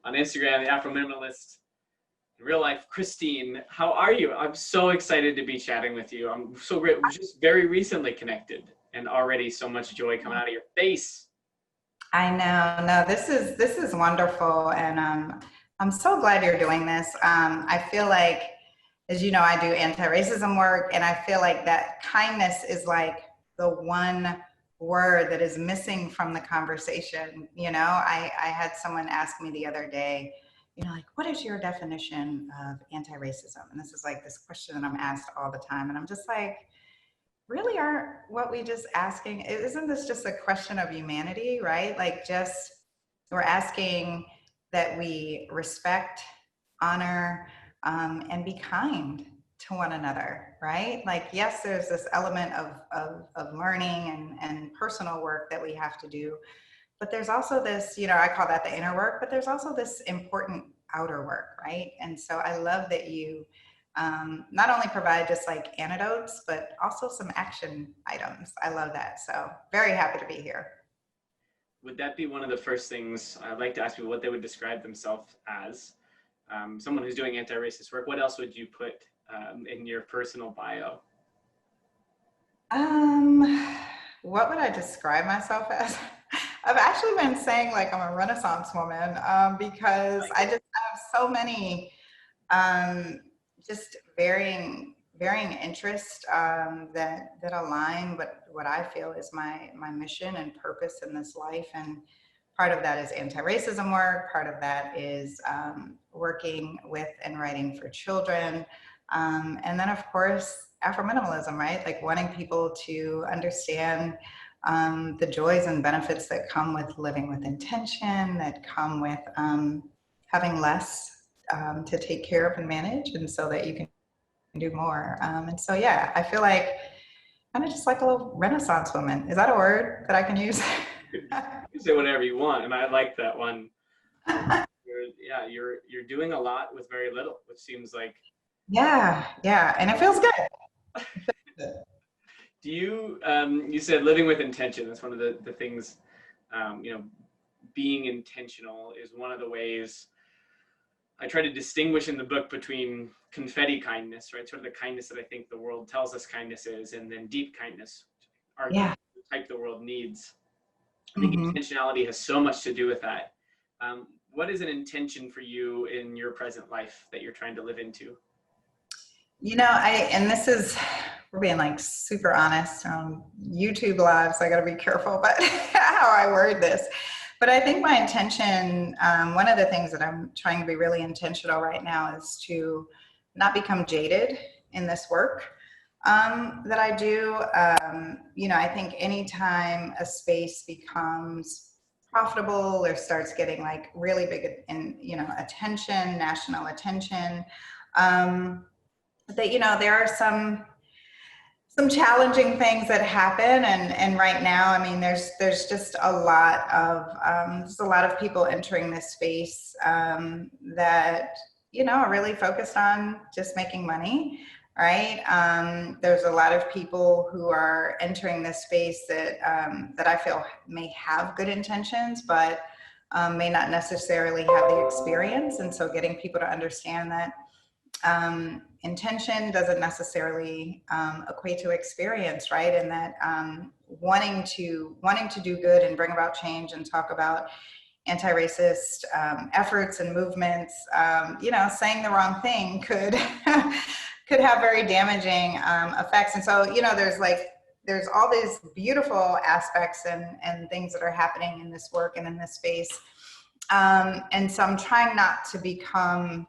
on Instagram, the Afro Minimalist. In real life, Christine, how are you? I'm so excited to be chatting with you. I'm so great. We're just very recently connected and already so much joy coming out of your face. I know. No, this is wonderful, and I'm so glad you're doing this. I feel like, as you know, I do anti-racism work, and I feel like that kindness is like the one word that is missing from the conversation. I had someone ask me the other day, like, what is your definition of anti-racism? And this is like this question that I'm asked all the time, and I'm just like, really aren't what we just asking, isn't this just a question of humanity, right? Like, just we're asking that we respect, honor, and be kind to one another, right? Like, yes, there's this element of learning and personal work that we have to do, but there's also this, I call that the inner work, but there's also this important outer work, right? And so I love that you not only provide just like antidotes, but also some action items. I love that. So very happy to be here. Would that be one of the first things I'd like to ask people what they would describe themselves as? Someone who's doing anti-racist work. What else would you put in your personal bio? What would I describe myself as? I've actually been saying like I'm a Renaissance woman because I just have so many just varying interests that align what I feel is my mission and purpose in this life. And part of that is anti-racism work. Part of that is working with and writing for children. And then of course, Afro-minimalism, right? Like wanting people to understand the joys and benefits that come with living with intention, that come with having less to take care of and manage, and so that you can do more. And so, yeah, I feel like kind of just like a little Renaissance woman. Is that a word that I can use? You can say whatever you want, and I like that one. You're doing a lot with very little, which seems like. Yeah, and it feels good. Do you, you said living with intention, that's one of the things, being intentional is one of the ways I try to distinguish in the book between confetti kindness, right? Sort of the kindness that I think the world tells us kindness is, and then deep kindness, Yeah. the type the world needs. I think intentionality has so much to do with that. What is an intention for you in your present life that you're trying to live into? And this is, we're being like super honest on YouTube Live, so I got to be careful about how I word this. But I think my intention, one of the things that I'm trying to be really intentional right now is to not become jaded in this work that I do. I think anytime a space becomes profitable or starts getting like really big attention, national attention, that there are some challenging things that happen, and right now, I mean, there's just a lot of people entering this space that are really focused on just making money, right? There's a lot of people who are entering this space that I feel may have good intentions, but may not necessarily have the experience, and so getting people to understand that intention doesn't necessarily equate to experience, right? And that wanting to do good and bring about change and talk about anti-racist efforts and movements, saying the wrong thing could could have very damaging effects. And so, there's all these beautiful aspects and things that are happening in this work and in this space. And so I'm trying not to become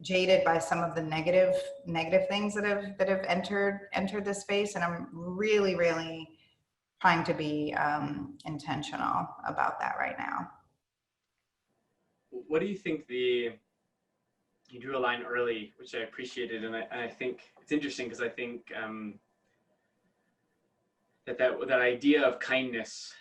jaded by some of the negative things that have entered this space, and I'm really trying to be intentional about that right now. What do you think you drew a line early, which I appreciated, and I think it's interesting because I think that idea of kindness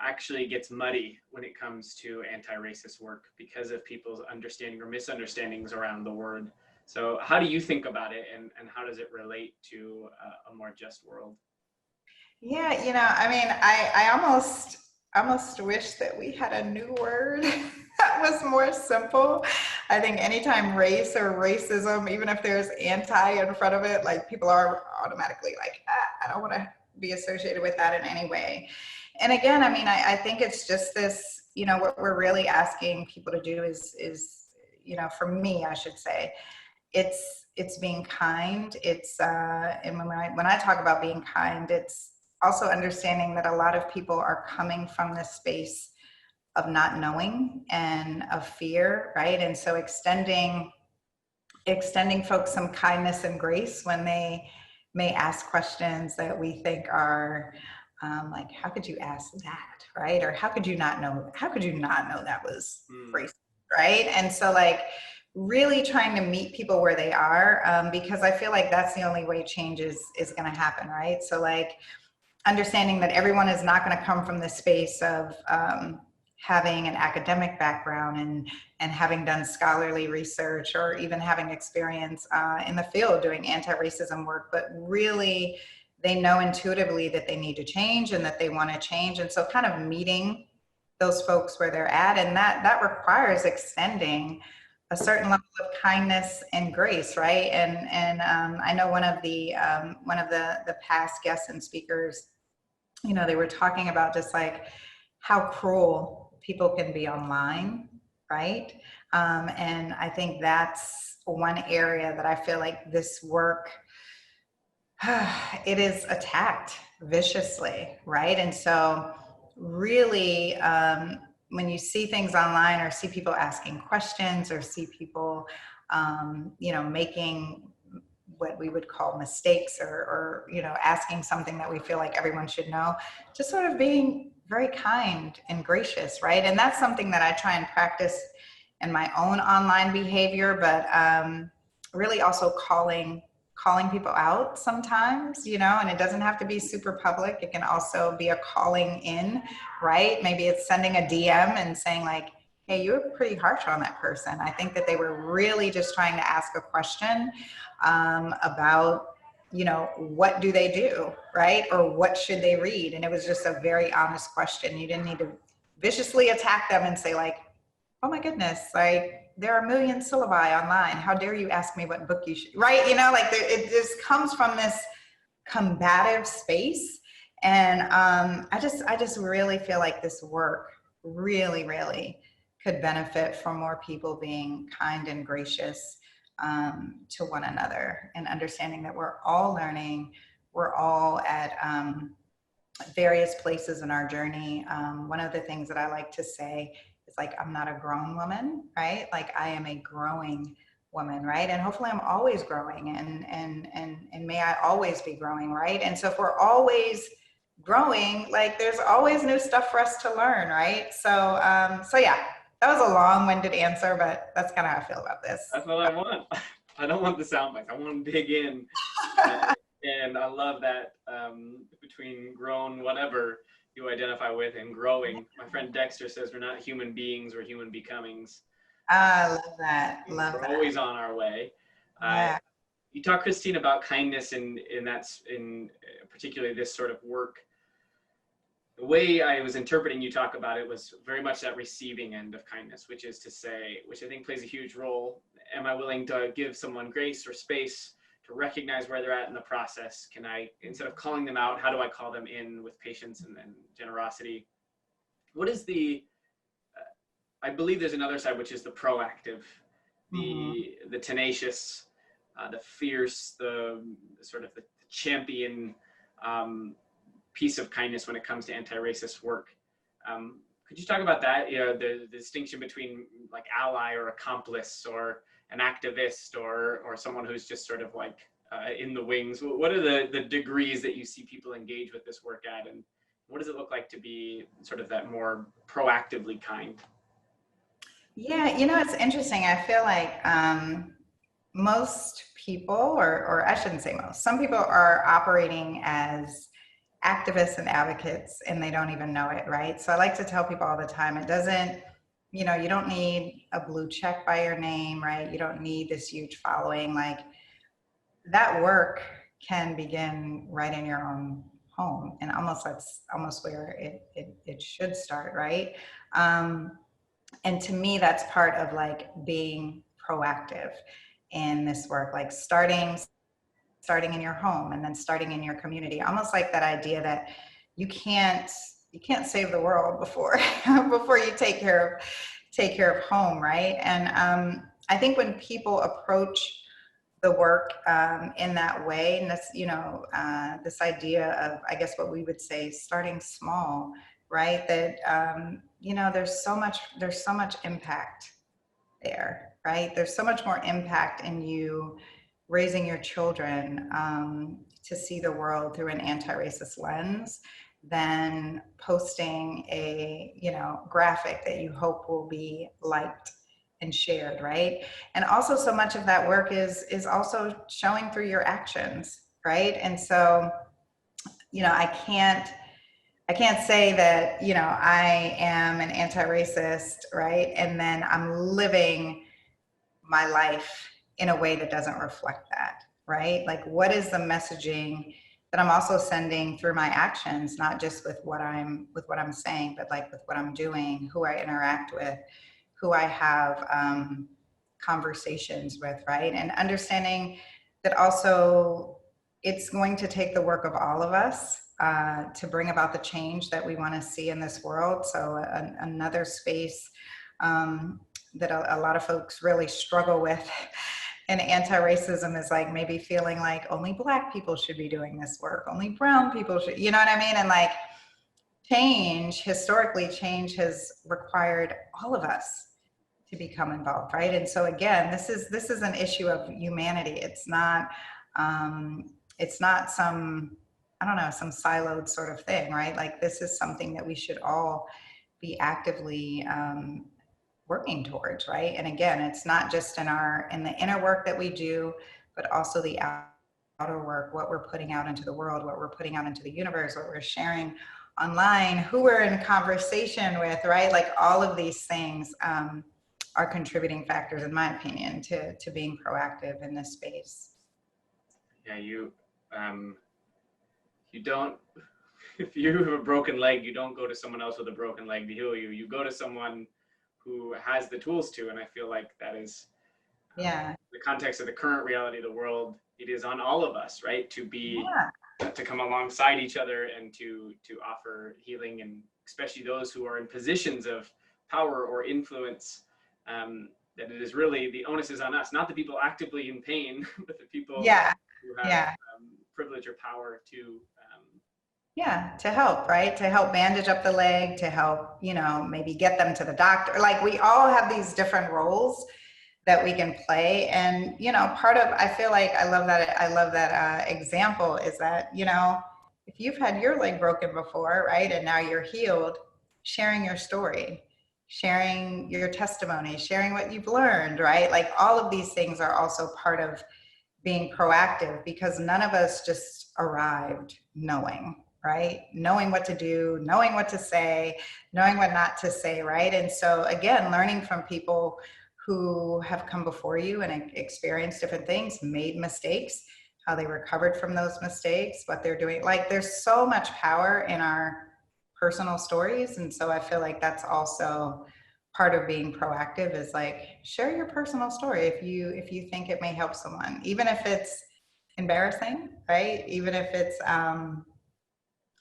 actually gets muddy when it comes to anti-racist work because of people's understanding or misunderstandings around the word. So how do you think about it, and how does it relate to a more just world? Yeah, I mean, I almost wish that we had a new word that was more simple. I think anytime race or racism, even if there's anti in front of it, like people are automatically like, I don't want to be associated with that in any way. And again, I mean, I think it's just this, you know, what we're really asking people to do is, you know, for me, I should say, it's being kind. It's and when I talk about being kind, it's also understanding that a lot of people are coming from this space of not knowing and of fear, right? And so extending folks some kindness and grace when they may ask questions that we think are like, how could you ask that, right? Or how could you not know? How could you not know that was racist, right? And so, like, really trying to meet people where they are, because I feel like that's the only way change is going to happen, right? So, like, understanding that everyone is not going to come from the space of having an academic background and having done scholarly research or even having experience in the field doing anti-racism work, but really they know intuitively that they need to change and that they want to change. And so kind of meeting those folks where they're at, and that requires extending a certain level of kindness and grace, right? And I know one of the past guests and speakers, you know, they were talking about just like how cruel people can be online, right? And I think that's one area that I feel like this work, it is attacked viciously, right? And so really, when you see things online or see people asking questions or see people, you know, making what we would call mistakes or, you know, asking something that we feel like everyone should know, just sort of being very kind and gracious, right? And that's something that I try and practice in my own online behavior, but really also calling people out sometimes, you know, and it doesn't have to be super public. It can also be a calling in, right? Maybe it's sending a DM and saying like, hey, you were pretty harsh on that person. I think that they were really just trying to ask a question about, you know, what do they do, right? Or what should they read? And it was just a very honest question. You didn't need to viciously attack them and say like, oh my goodness, like there are a million syllabi online. How dare you ask me what book you should, right? You know, like it just comes from this combative space. And I just really feel like this work really could benefit from more people being kind and gracious to one another and understanding that we're all learning, we're all at various places in our journey. One of the things that I like to say is like, I'm not a grown woman, right? Like I am a growing woman, right? And hopefully I'm always growing and may I always be growing, right? And so if we're always growing, like there's always new stuff for us to learn, right? So so yeah, that was a long-winded answer, but that's kind of how I feel about this. That's what I want. I don't want the sound bites. I want to dig in. And I love that between grown, whatever you identify with, and growing. My friend Dexter says we're not human beings, we're human becomings. I love that. Love we're that. always on our way. Yeah. You talk, Christine, about kindness, and that's in particularly this sort of work. The way I was interpreting you talk about it was very much that receiving end of kindness, which is to say, which I think plays a huge role. Am I willing to give someone grace or space to recognize where they're at in the process? Can I, instead of calling them out, how do I call them in with patience and generosity? What is the, I believe there's another side, which is the proactive, the tenacious, the fierce, the sort of the champion piece of kindness when it comes to anti-racist work. Could you talk about that? You know, the distinction between like ally or accomplice or an activist or someone who's just sort of like in the wings. What are the degrees that you see people engage with this work at, and what does it look like to be sort of that more proactively kind? Yeah, you know, it's interesting. I feel like most people, or I shouldn't say most, some people are operating as activists and advocates and they don't even know it, right? So I like to tell people all the time, it doesn't, you know, you don't need a blue check by your name, right? You don't need this huge following. Like that work can begin right in your own home, and almost that's almost where it should start, right? And to me, that's part of like being proactive in this work, like starting in your home and then starting in your community, almost like that idea that you can't you can't save the world before before you take care of home, right? And I think when people approach the work in that way, and this, this idea of, I guess, what we would say, starting small, right? That there's so much impact there, right? There's so much more impact in you raising your children to see the world through an anti-racist lens than posting a graphic that you hope will be liked and shared, right? And also, so much of that work is also showing through your actions, right? And so, I can't say that, I am an anti-racist, right? And then I'm living my life in a way that doesn't reflect that, right? Like, what is the messaging that I'm also sending through my actions, not just with what I'm saying, but like with what I'm doing, who I interact with, who I have conversations with, right? And understanding that also it's going to take the work of all of us to bring about the change that we want to see in this world. So another space that a lot of folks really struggle with in anti-racism is like maybe feeling like only Black people should be doing this work, only brown people should, you know what I mean? And like historically change has required all of us to become involved, right? And so again, this is an issue of humanity. It's not some, I don't know, some siloed sort of thing, right? Like this is something that we should all be actively working towards, right? And again, it's not just in the inner work that we do, but also the outer work, what we're putting out into the world, what we're putting out into the universe, what we're sharing online, who we're in conversation with, right? Like all of these things are contributing factors, in my opinion, to being proactive in this space. Yeah, you don't, if you have a broken leg, you don't go to someone else with a broken leg to heal you. You go to someone who has the tools to, and I feel like that is the context of the current reality of the world. It is on all of us, right, to be to come alongside each other and to offer healing, and especially those who are in positions of power or influence. That it is really, the onus is on us, not the people actively in pain, but the people who have privilege or power to to help, right? To help bandage up the leg, to help, maybe get them to the doctor. Like we all have these different roles that we can play. And, I feel like I love that example is that, if you've had your leg broken before, right, and now you're healed, sharing your story, sharing your testimony, sharing what you've learned, right? Like all of these things are also part of being proactive, because none of us just arrived knowing, right? Knowing what to do, knowing what to say, knowing what not to say, right? And so again, learning from people who have come before you and experienced different things, made mistakes, how they recovered from those mistakes, what they're doing. Like there's so much power in our personal stories. And so I feel like that's also part of being proactive, is like share your personal story if you think it may help someone, even if it's embarrassing, right? Even if it's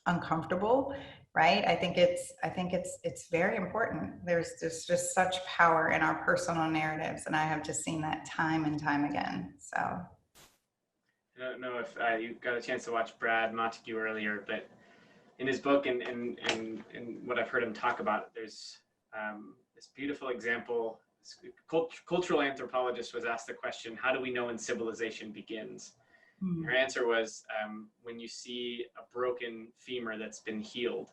uncomfortable, right? I think it's very important. There's just such power in our personal narratives, and I have just seen that time and time again. So I don't know if you got a chance to watch Brad Montague earlier, but in his book and what I've heard him talk about, there's this beautiful example. This cultural anthropologist was asked the question, how do we know when civilization begins? Her answer was, when you see a broken femur that's been healed,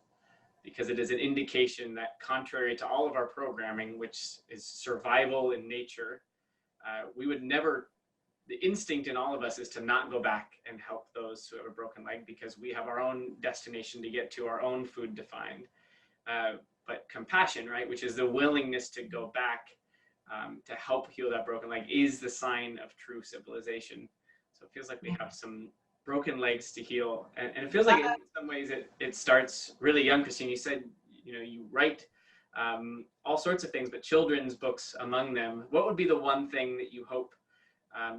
because it is an indication that, contrary to all of our programming, which is survival in nature, we would never, the instinct in all of us is to not go back and help those who have a broken leg, because we have our own destination to get to, our own food to find. But compassion, right, which is the willingness to go back to help heal that broken leg, is the sign of true civilization. So it feels like we have some broken legs to heal. And it feels like in some ways it starts really young. Christine, you said, you write all sorts of things, but children's books among them. What would be the one thing that you hope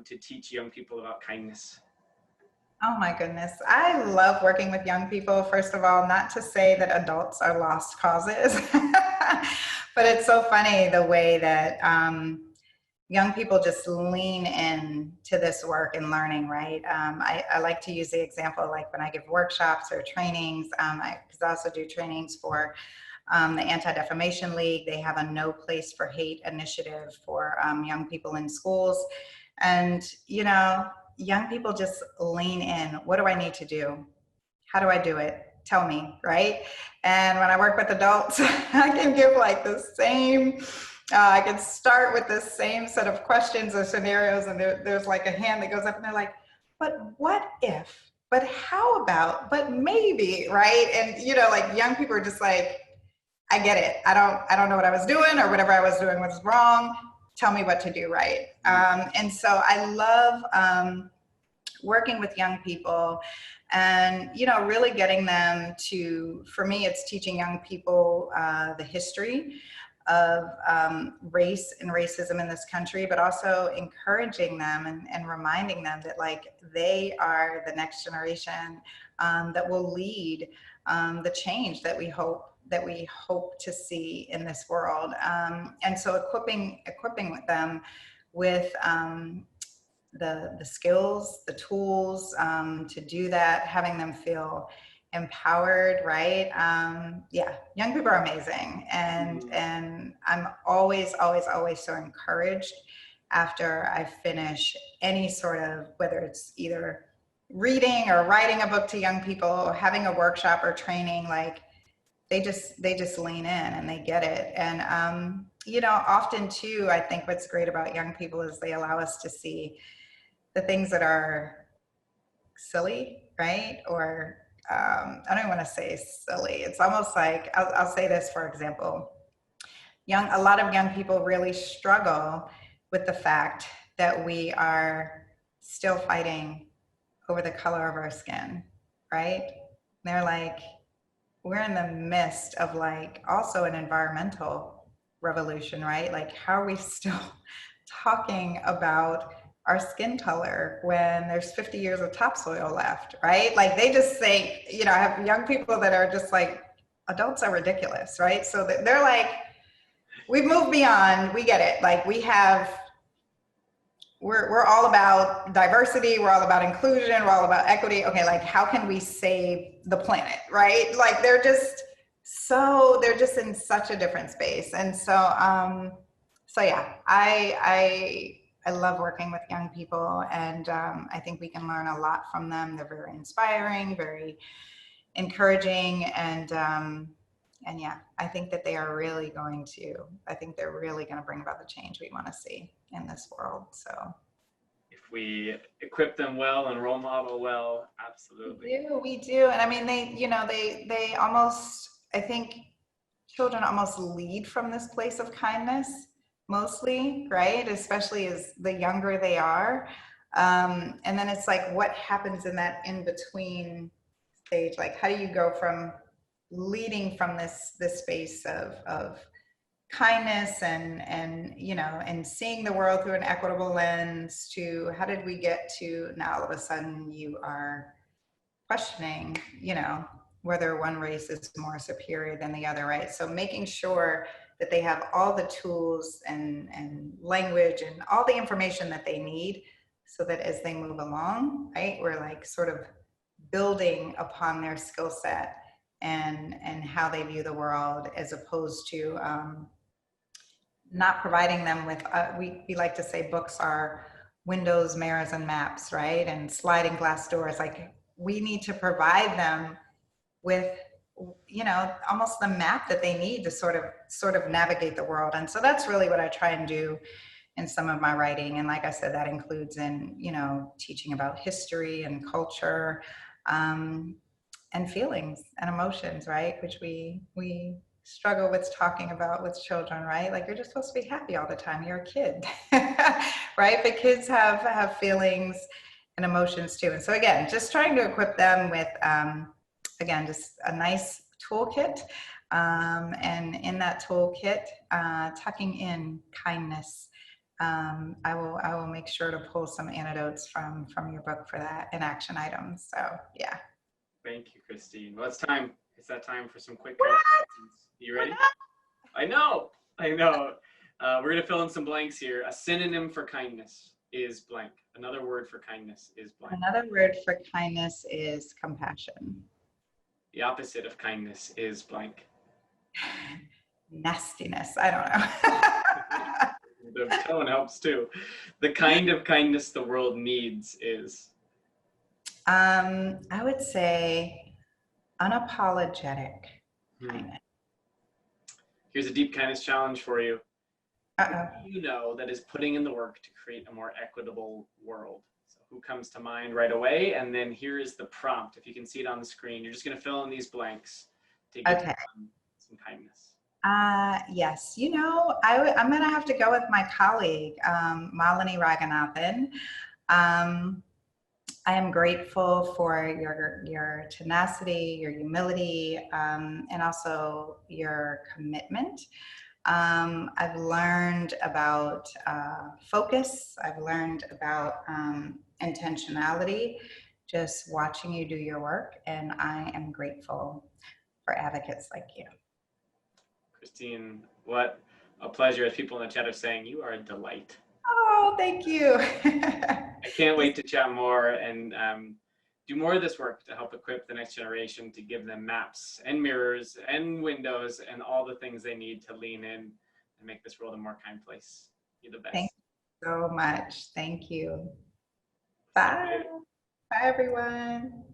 to teach young people about kindness? Oh my goodness. I love working with young people. First of all, not to say that adults are lost causes, but it's so funny the way that young people just lean in to this work and learning, right? I like to use the example like when I give workshops or trainings, because I also do trainings for the Anti-Defamation League. They have a No Place for Hate initiative for young people in schools. And, you know, young people just lean in. What do I need to do? How do I do it? Tell me, right? And when I work with adults, I can give like the same, I can start with the same set of questions or scenarios, and there's like a hand that goes up and they're like, but what if? But how about? But maybe, right? And you know, like young people are just like, I get it. I don't know what I was doing, or whatever I was doing was wrong. Tell me what to do right. And so I love working with young people and, you know, really getting them to, for me, it's teaching young people the history of race and racism in this country, but also encouraging them and reminding them that like they are the next generation that will lead the change that we hope to see in this world. And so equipping with them with the skills, the tools to do that, having them feel empowered, right? Yeah, young people are amazing, and I'm always so encouraged after I finish any sort of, whether it's either reading or writing a book to young people or having a workshop or training, like they just lean in and they get it. And you know, often too, I think what's great about young people is they allow us to see the things that are silly, right? Or I don't want to say silly. It's almost like, I'll say this, for example, a lot of young people really struggle with the fact that we are still fighting over the color of our skin, right? They're like, we're in the midst of like also an environmental revolution, right? Like, how are we still talking about our skin color when there's 50 years of topsoil left, right? Like they just think, you know, I have young people that are just like, adults are ridiculous, right? So they're like, we've moved beyond, we get it. Like we're all about diversity, we're all about inclusion, we're all about equity. Okay, like how can we save the planet, right? Like they're just in such a different space. And so yeah, I love working with young people, and I think we can learn a lot from them. They're very inspiring, very encouraging, and yeah, I think that they are really going to, I think they're really going to bring about the change we want to see in this world. So If we equip them well and role model well, absolutely. we do. And I mean, they almost, I think children almost lead from this place of kindness mostly, right? Especially as the younger they are. And then it's like, what happens in that in between stage? Like, how do you go from leading from this space of kindness and you know, and seeing the world through an equitable lens to how did we get to now all of a sudden you are questioning, you know, whether one race is more superior than the other, right? So making sure that they have all the tools and language and all the information that they need so that as they move along, right, we're like sort of building upon their skill set and how they view the world, as opposed to not providing them with, we like to say books are windows, mirrors, and maps, right? And sliding glass doors. Like we need to provide them with, you know, almost the map that they need to sort of navigate the world. And so that's really what I try and do in some of my writing. And like I said, that includes in, you know, teaching about history and culture, and feelings and emotions, right? Which we struggle with talking about with children, right? Like you're just supposed to be happy all the time. You're a kid, right? But kids have feelings and emotions too. And so again, just trying to equip them with, again, just a nice toolkit And in that toolkit, tucking in kindness. I will make sure to pull some anecdotes from your book for that and action items. So yeah. Thank you, Christine. Well, it's time. It's that time for some quick questions. You ready? I know. I know. We're going to fill in some blanks here. A synonym for kindness is blank. Another word for kindness is blank. Another word for kindness is compassion. The opposite of kindness is blank. Nastiness. I don't know. The tone helps too. The kind of kindness the world needs is. I would say unapologetic kindness. Here's a deep kindness challenge for you. Uh-oh. Who do you know that is putting in the work to create a more equitable world? So who comes to mind right away? And then here is the prompt. If you can see it on the screen, you're just going to fill in these blanks to get some kindness. Yes, you know, I'm going to have to go with my colleague, Malini Raghunathan. I am grateful for your tenacity, your humility, and also your commitment. I've learned about focus. I've learned about intentionality, just watching you do your work, and I am grateful for advocates like you. Christine, what a pleasure. As people in the chat are saying, you are a delight. Oh, thank you. I can't wait to chat more and do more of this work to help equip the next generation, to give them maps and mirrors and windows and all the things they need to lean in and make this world a more kind place. You're the best. Thank you so much. Thank you. Bye. Bye, everyone.